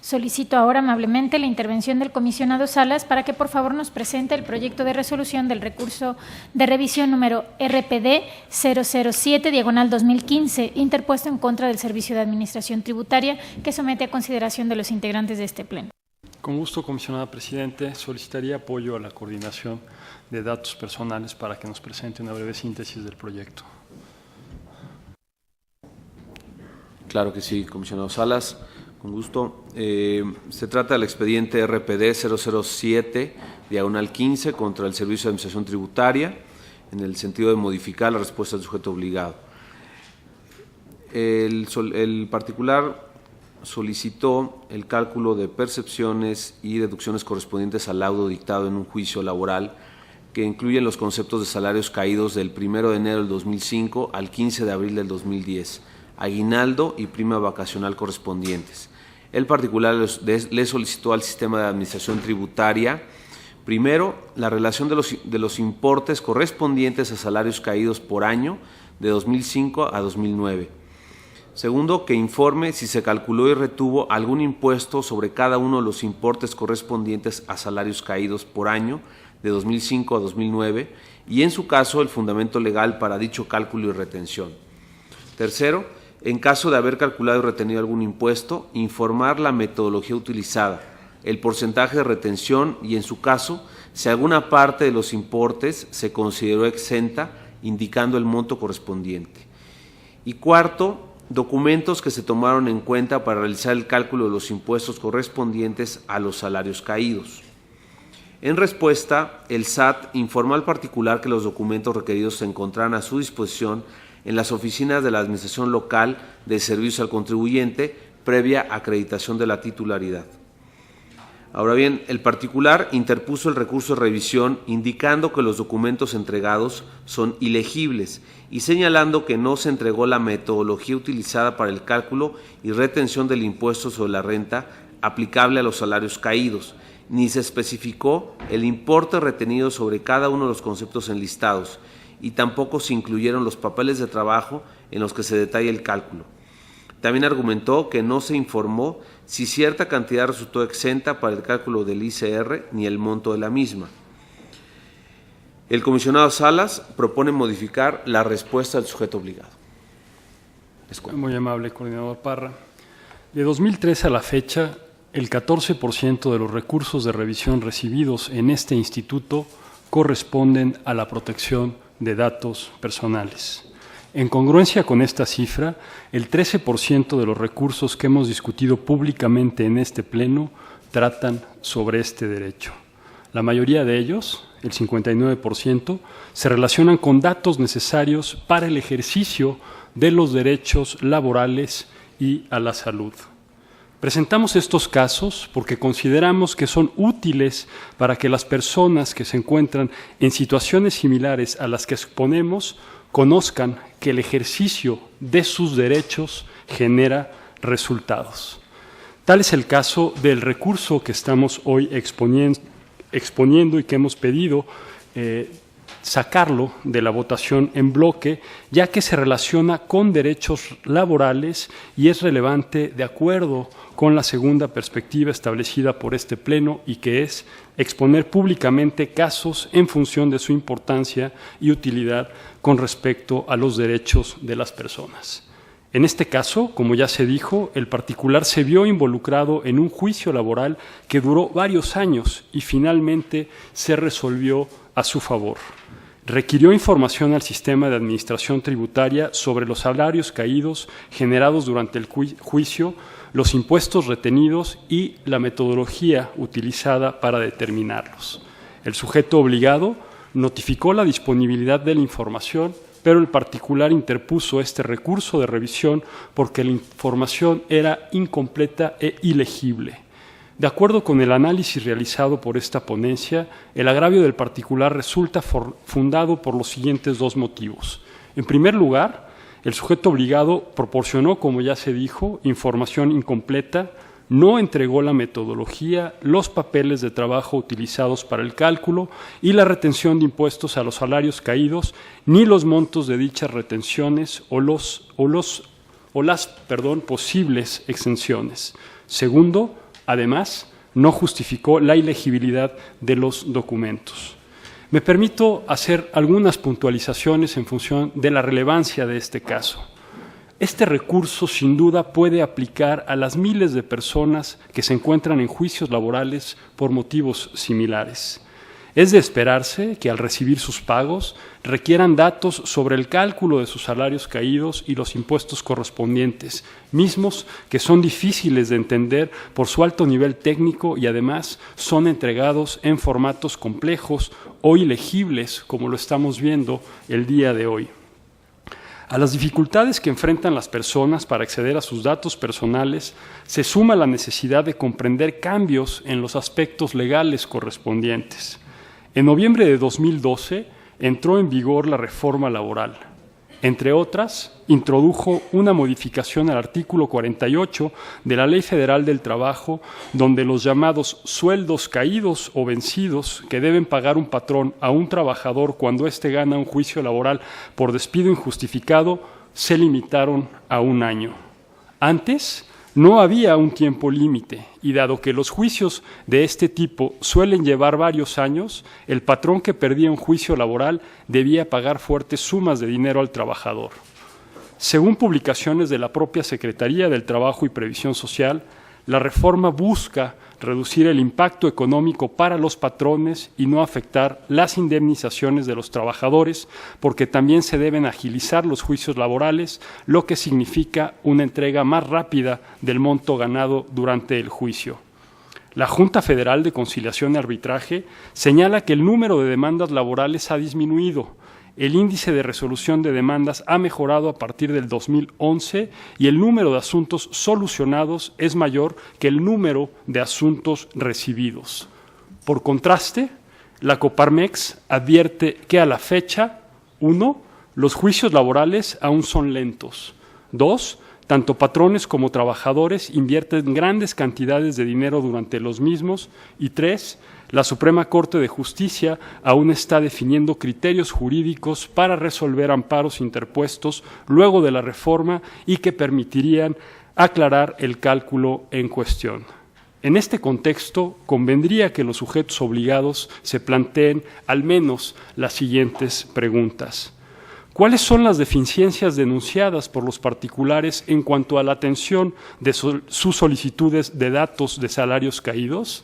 Solicito ahora amablemente la intervención del comisionado Salas para que por favor nos presente el proyecto de resolución del recurso de revisión número RPD 007/2015, interpuesto en contra del Servicio de Administración Tributaria, que somete a consideración de los integrantes de este pleno. Con gusto, comisionada Presidente, solicitaría apoyo a la coordinación de datos personales para que nos presente una breve síntesis del proyecto. Claro que sí, comisionado Salas, con gusto. Se trata del expediente RPD 007/15 contra el Servicio de Administración Tributaria, en el sentido de modificar la respuesta del sujeto obligado. El particular solicitó el cálculo de percepciones y deducciones correspondientes al laudo dictado en un juicio laboral que incluyen los conceptos de salarios caídos del 1 de enero del 2005 al 15 de abril del 2010, aguinaldo y prima vacacional correspondientes. El particular le solicitó al Sistema de Administración Tributaria, primero, la relación de los importes correspondientes a salarios caídos por año de 2005 a 2009. Segundo, que informe si se calculó y retuvo algún impuesto sobre cada uno de los importes correspondientes a salarios caídos por año de 2005 a 2009 y, en su caso, el fundamento legal para dicho cálculo y retención. Tercero, en caso de haber calculado y retenido algún impuesto, informar la metodología utilizada, el porcentaje de retención y, en su caso, si alguna parte de los importes se consideró exenta, indicando el monto correspondiente. Y cuarto, documentos que se tomaron en cuenta para realizar el cálculo de los impuestos correspondientes a los salarios caídos. En respuesta, el SAT informó al particular que los documentos requeridos se encontraran a su disposición en las oficinas de la Administración Local de Servicios al Contribuyente, previa acreditación de la titularidad. Ahora bien, el particular interpuso el recurso de revisión indicando que los documentos entregados son ilegibles y señalando que no se entregó la metodología utilizada para el cálculo y retención del impuesto sobre la renta aplicable a los salarios caídos, ni se especificó el importe retenido sobre cada uno de los conceptos enlistados, y tampoco se incluyeron los papeles de trabajo en los que se detalla el cálculo. También argumentó que no se informó si cierta cantidad resultó exenta para el cálculo del ICR ni el monto de la misma. El comisionado Salas propone modificar la respuesta del sujeto obligado. Muy amable, coordinador Parra. De 2013 a la fecha, el 14% de los recursos de revisión recibidos en este instituto corresponden a la protección de datos personales. En congruencia con esta cifra, el 13% de los recursos que hemos discutido públicamente en este pleno tratan sobre este derecho. La mayoría de ellos, el 59%, se relacionan con datos necesarios para el ejercicio de los derechos laborales y a la salud. Presentamos estos casos porque consideramos que son útiles para que las personas que se encuentran en situaciones similares a las que exponemos conozcan que el ejercicio de sus derechos genera resultados. Tal es el caso del recurso que estamos hoy exponiendo y que hemos pedido sacarlo de la votación en bloque, ya que se relaciona con derechos laborales y es relevante de acuerdo con la segunda perspectiva establecida por este pleno, y que es exponer públicamente casos en función de su importancia y utilidad con respecto a los derechos de las personas. En este caso, como ya se dijo, el particular se vio involucrado en un juicio laboral que duró varios años y finalmente se resolvió a su favor. Requirió información al Sistema de Administración Tributaria sobre los salarios caídos generados durante el juicio, los impuestos retenidos y la metodología utilizada para determinarlos. El sujeto obligado notificó la disponibilidad de la información, pero el particular interpuso este recurso de revisión porque la información era incompleta e ilegible. De acuerdo con el análisis realizado por esta ponencia, el agravio del particular resulta fundado por los siguientes dos motivos. En primer lugar, el sujeto obligado proporcionó, como ya se dijo, información incompleta, no entregó la metodología, los papeles de trabajo utilizados para el cálculo y la retención de impuestos a los salarios caídos, ni los montos de dichas retenciones o las posibles exenciones. Segundo, Además, no justificó la ilegibilidad de los documentos. Me permito hacer algunas puntualizaciones en función de la relevancia de este caso. Este recurso, sin duda, puede aplicar a las miles de personas que se encuentran en juicios laborales por motivos similares. Es de esperarse que al recibir sus pagos requieran datos sobre el cálculo de sus salarios caídos y los impuestos correspondientes, mismos que son difíciles de entender por su alto nivel técnico y además son entregados en formatos complejos o ilegibles, como lo estamos viendo el día de hoy. A las dificultades que enfrentan las personas para acceder a sus datos personales se suma la necesidad de comprender cambios en los aspectos legales correspondientes. En noviembre de 2012 entró en vigor la reforma laboral. Entre otras, introdujo una modificación al artículo 48 de la Ley Federal del Trabajo, donde los llamados sueldos caídos o vencidos que deben pagar un patrón a un trabajador cuando éste gana un juicio laboral por despido injustificado se limitaron a 1 año. Antes, no había un tiempo límite y dado que los juicios de este tipo suelen llevar varios años, el patrón que perdía un juicio laboral debía pagar fuertes sumas de dinero al trabajador. Según publicaciones de la propia Secretaría del Trabajo y Previsión Social, la reforma busca reducir el impacto económico para los patrones y no afectar las indemnizaciones de los trabajadores, porque también se deben agilizar los juicios laborales, lo que significa una entrega más rápida del monto ganado durante el juicio. La Junta Federal de Conciliación y Arbitraje señala que el número de demandas laborales ha disminuido. El índice de resolución de demandas ha mejorado a partir del 2011 y el número de asuntos solucionados es mayor que el número de asuntos recibidos. Por contraste, la Coparmex advierte que a la fecha, 1, los juicios laborales aún son lentos. 2, tanto patrones como trabajadores invierten grandes cantidades de dinero durante los mismos. Y 3, la Suprema Corte de Justicia aún está definiendo criterios jurídicos para resolver amparos interpuestos luego de la reforma y que permitirían aclarar el cálculo en cuestión. En este contexto, convendría que los sujetos obligados se planteen al menos las siguientes preguntas. ¿Cuáles son las deficiencias denunciadas por los particulares en cuanto a la atención de sus solicitudes de datos de salarios caídos?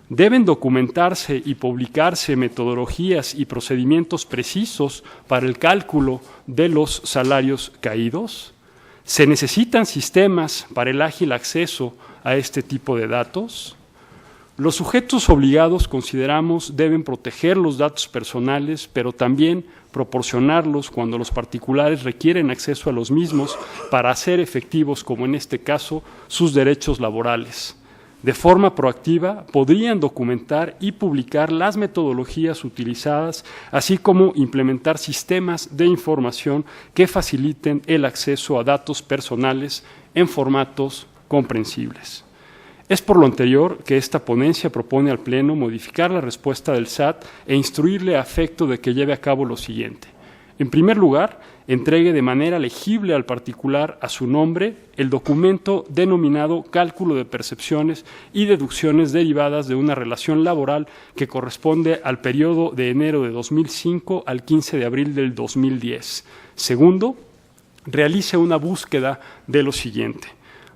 ¿Deben documentarse y publicarse metodologías y procedimientos precisos para el cálculo de los salarios caídos? ¿Se necesitan sistemas para el ágil acceso a este tipo de datos? Los sujetos obligados, consideramos, deben proteger los datos personales, pero también proporcionarlos cuando los particulares requieren acceso a los mismos para hacer efectivos, como en este caso, sus derechos laborales. De forma proactiva, podrían documentar y publicar las metodologías utilizadas, así como implementar sistemas de información que faciliten el acceso a datos personales en formatos comprensibles. Es por lo anterior que esta ponencia propone al Pleno modificar la respuesta del SAT e instruirle a efecto de que lleve a cabo lo siguiente. En primer lugar, entregue de manera legible al particular a su nombre el documento denominado Cálculo de Percepciones y Deducciones derivadas de una relación laboral que corresponde al periodo de enero de 2005 al 15 de abril del 2010. Segundo, realice una búsqueda de lo siguiente.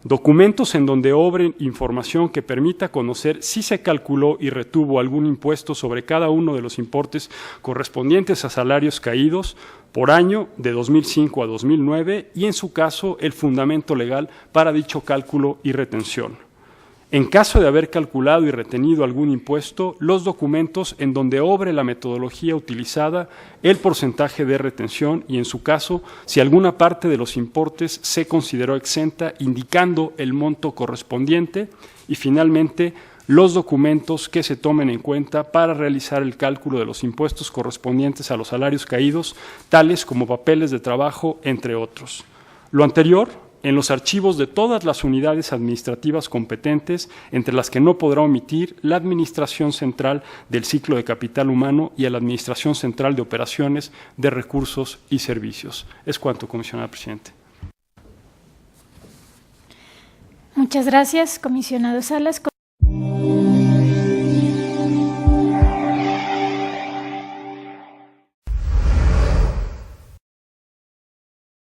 Documentos en donde obren información que permita conocer si se calculó y retuvo algún impuesto sobre cada uno de los importes correspondientes a salarios caídos por año de 2005 a 2009 y, en su caso, el fundamento legal para dicho cálculo y retención. En caso de haber calculado y retenido algún impuesto, los documentos en donde obre la metodología utilizada, el porcentaje de retención y, en su caso, si alguna parte de los importes se consideró exenta, indicando el monto correspondiente. Y, finalmente, los documentos que se tomen en cuenta para realizar el cálculo de los impuestos correspondientes a los salarios caídos, tales como papeles de trabajo, entre otros. Lo anterior, en los archivos de todas las unidades administrativas competentes, entre las que no podrá omitir la Administración Central del Ciclo de Capital Humano y a la Administración Central de Operaciones de Recursos y Servicios. Es cuanto, comisionada presidente. Muchas gracias, comisionado Salas.